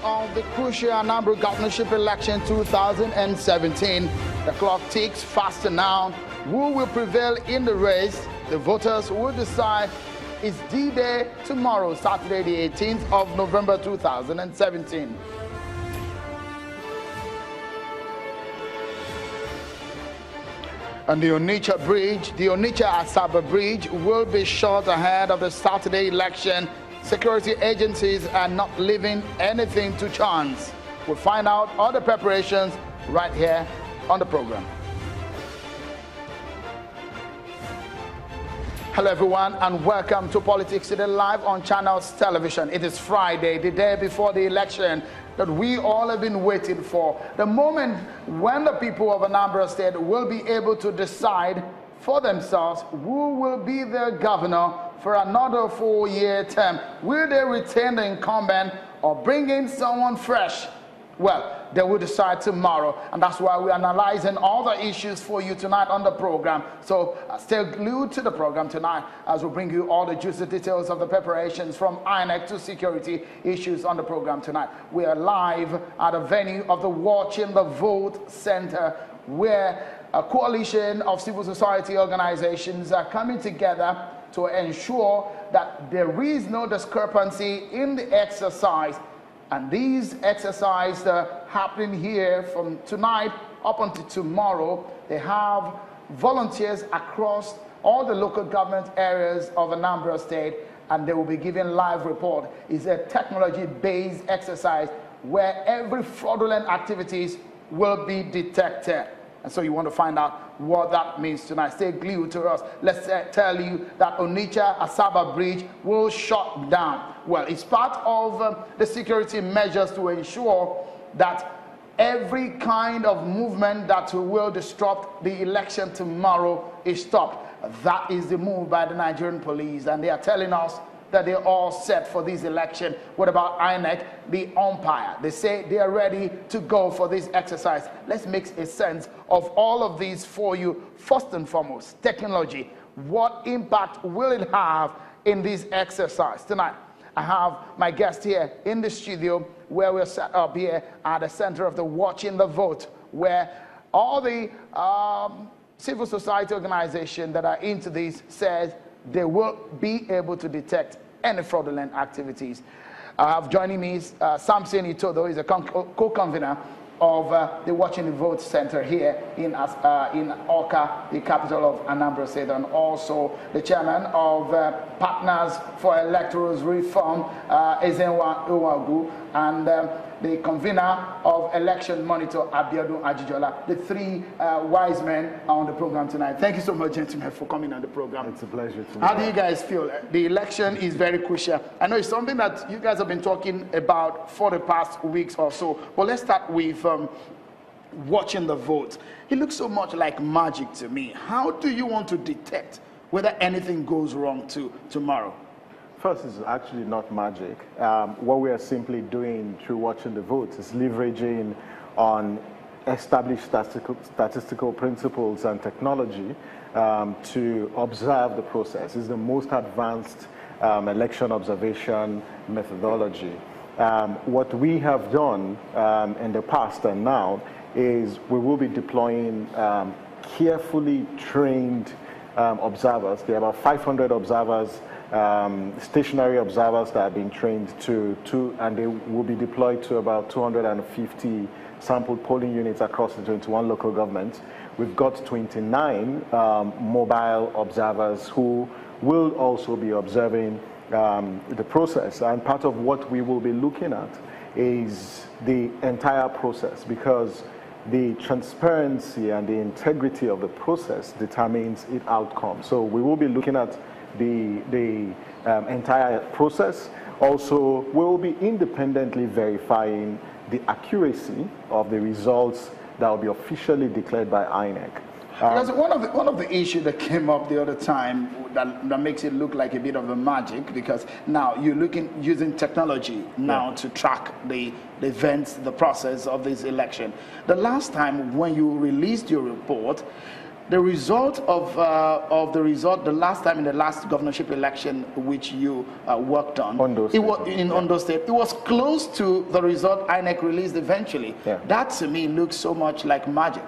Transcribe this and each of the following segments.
of the crucial Anambra governorship election 2017. The clock ticks faster now. Who will prevail in the race? The voters will decide. It's D-Day tomorrow, Saturday the 18th of November 2017. And the Onitsha-Asaba Bridge will be shut ahead of the Saturday election. Security agencies are not leaving anything to chance. We'll find out all the preparations right here on the program. Hello everyone and welcome to Politics Today Live on Channels Television. It is Friday, the day before the election that we all have been waiting for. The moment when the people of Anambra State will be able to decide for themselves who will be their governor for another 4-year term. Will they retain the incumbent or bring in someone fresh? Well, they will decide tomorrow, and that's why we're analyzing all the issues for you tonight on the program. So stay glued to the program tonight as we bring you all the juicy details of the preparations from INEC to security issues on the program tonight. We are live at a venue of the Watching the Vote Center, where a coalition of civil society organizations are coming together to ensure that there is no discrepancy in the exercise. And these exercises are happening here from tonight up until tomorrow. They have volunteers across all the local government areas of Anambra State, and they will be giving live report. It's a technology-based exercise where every fraudulent activities will be detected. And so you want to find out what that means tonight. Stay glued to us. Let's tell you that Onitsha-Asaba Bridge will shut down. Well, it's part of the security measures to ensure that every kind of movement that will disrupt the election tomorrow is stopped. That is the move by the Nigerian police, and they are telling us that they're all set for this election. What about INEC, the umpire? They say they are ready to go for this exercise. Let's make a sense of all of these for you. First and foremost, technology. What impact will it have in this exercise? Tonight, I have my guest here in the studio where we're set up here at the center of the Watching the Vote, where all the civil society organizations that are into this says they will be able to detect any fraudulent activities. I have joining me Samson Itodo, is a co-convener of the Watching the Vote Center here in Awka, the capital of Anambra State, and also the chairman of Partners for Electoral Reform, Ezenwa Uwagu, and the convener of Election Monitor, Abiodun Ajijola. The three wise men are on the program tonight. Thank you so much, gentlemen, for coming on the program. It's a pleasure to How do you guys feel? The election is very crucial. I know it's something that you guys have been talking about for the past weeks or so, but let's start with watching the vote. It looks so much like magic to me. How do you want to detect whether anything goes wrong tomorrow? First, it's actually not magic. What we are simply doing through watching the vote is leveraging on established statistical principles and technology to observe the process. It's the most advanced election observation methodology. What we have done in the past and now is we will be deploying carefully trained observers. There are about 500 observers, stationary observers that are being trained and they will be deployed to about 250 sampled polling units across the 21 local governments. We've got 29 mobile observers who will also be observing the process. And part of what we will be looking at is the entire process, because the transparency and the integrity of the process determines its outcome. So we will be looking at the entire process. Also, we will be independently verifying the accuracy of the results that will be officially declared by INEC. Because one of the issues that came up the other time that makes it look like a bit of a magic, because now you're using technology now to track the events, the process of this election. The last time when you released your report, the result of the last time in the last governorship election which you worked on, Ondo State. It was in Ondo State. It was close to the result INEC released eventually. Yeah. That to me looks so much like magic.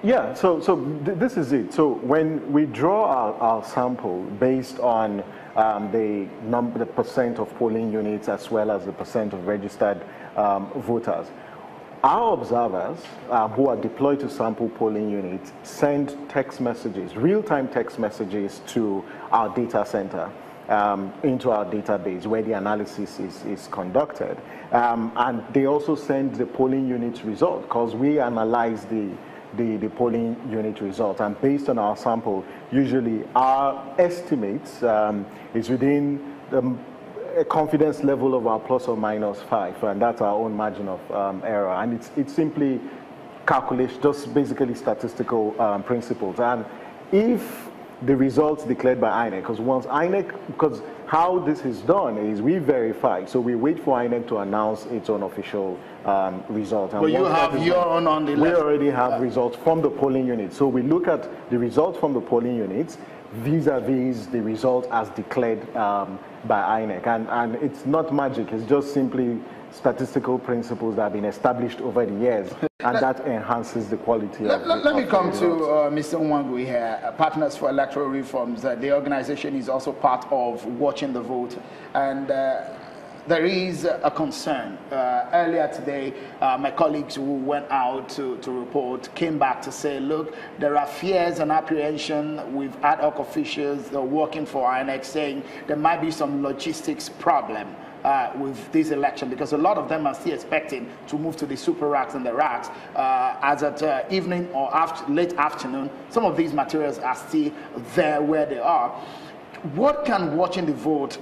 Yeah, so this is it. So when we draw our sample based on the percent of polling units as well as the percent of registered voters, our observers who are deployed to sample polling units send text messages, real-time text messages to our data center, into our database where the analysis is conducted. And they also send the polling unit result because we analyze the polling unit result, and based on our sample, usually our estimates is within a confidence level of our plus or minus 5, and that's our own margin of error, and it's simply calculation, just basically statistical principles. And if the results declared by INEC, because how this is done is we verify, so we wait for INEC to announce its own official result. And but you have your own on the left. We already have results from the polling units. So we look at the results from the polling units vis-a-vis the results as declared by INEC. And it's not magic, it's just simply statistical principles that have been established over the years, and that enhances the quality of Let me come to Mr. Nwangwu here, Partners for Electoral Reforms. The organization is also part of Watching the Vote, and there is a concern. Earlier today, my colleagues who went out to report came back to say, look, there are fears and apprehension with ad hoc officials working for INEC saying there might be some logistics problem with this election, because a lot of them are still expecting to move to the super racks and the racks as at evening or late afternoon. Some of these materials are still there where they are. What can Watching the Vote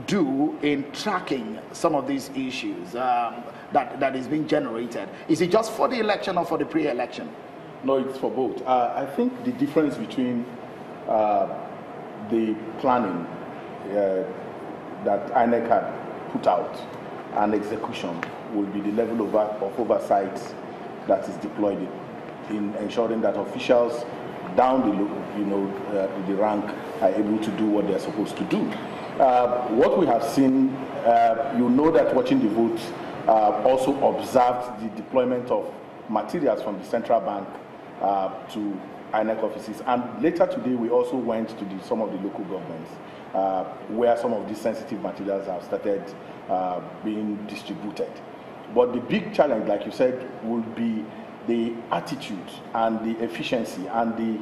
do in tracking some of these issues that is being generated? Is it just for the election or for the pre-election? No, it's for both. I think the difference between the planning that INEC had put out and execution will be the level of oversight that is deployed in ensuring that officials down the rank are able to do what they're supposed to do. What we have seen, you know that Watching the Vote also observed the deployment of materials from the central bank to INEC offices, and later today we also went to some of the local governments where some of these sensitive materials have started being distributed. But the big challenge, like you said, will be the attitude and the efficiency and the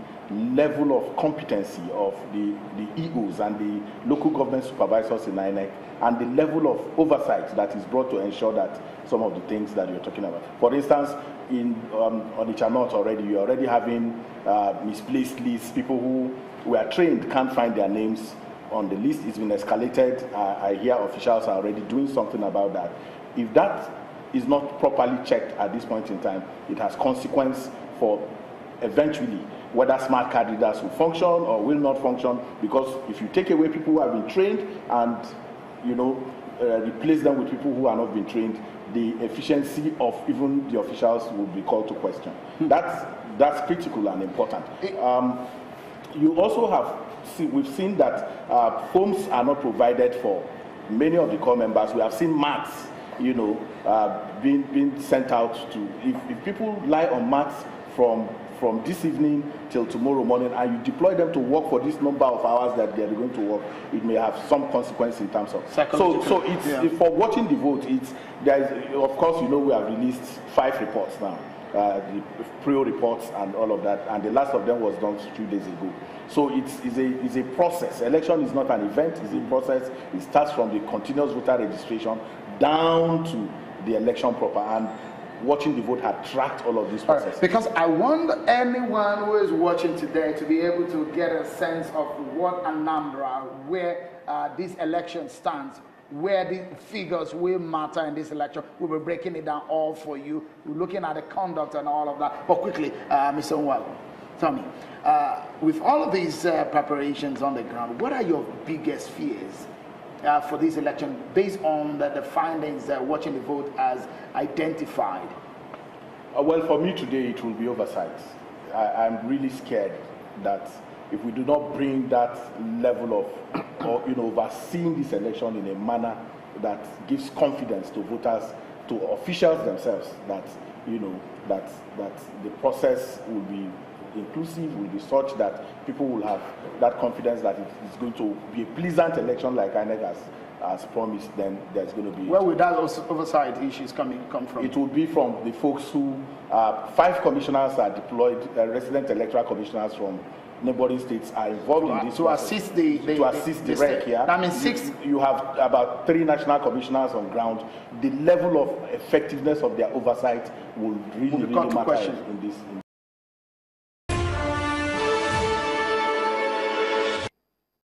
level of competency of the EOs and the local government supervisors in INEC, and the level of oversight that is brought to ensure that some of the things that you're talking about. For instance, in Onitsha North already, you're already having misplaced lists. People who were trained can't find their names on the list. It's been escalated. I hear officials are already doing something about that. If that is not properly checked at this point in time, it has consequence for eventually whether smart card readers will function or will not function, because if you take away people who have been trained and replace them with people who are not being trained, the efficiency of even the officials will be called to question. That's critical and important. You also have, we've seen that forms are not provided for many of the corps members. We have seen mats, being sent out to, if people lie on mats from this evening till tomorrow morning, and you deploy them to work for this number of hours that they're going to work, it may have some consequence in terms of so it's for Watching the Vote. Of course, we have released 5 reports now, the PRIO reports and all of that, and the last of them was done 2 days ago. So it's a process. Election is not an event; it's a process. It starts from the continuous voter registration down to the election proper, and Watching the Vote had tracked all of these processes. Right. Because I want anyone who is watching today to be able to get a sense of what Anambra, where this election stands, where the figures will matter in this election. We'll be breaking it down all for you. We're looking at the conduct and all of that. But quickly, Mr. Nwangwu, tell me, with all of these preparations on the ground, what are your biggest fears for this election based on the findings that Watching the Vote has identified? Well, for me today, it will be oversight. I'm really scared that if we do not bring that level of, or, overseeing this election in a manner that gives confidence to voters, to officials themselves, that, that the process will be inclusive, will be such that people will have that confidence that it is going to be a pleasant election like INEC has promised, then there's going to be... Where will that oversight issues come from? It will be from the folks who, 5 commissioners are deployed, resident electoral commissioners from neighboring states are involved in this to assist the REC. Yeah, that means 6. You have about 3 national commissioners on ground. The level of effectiveness of their oversight will really matter in this.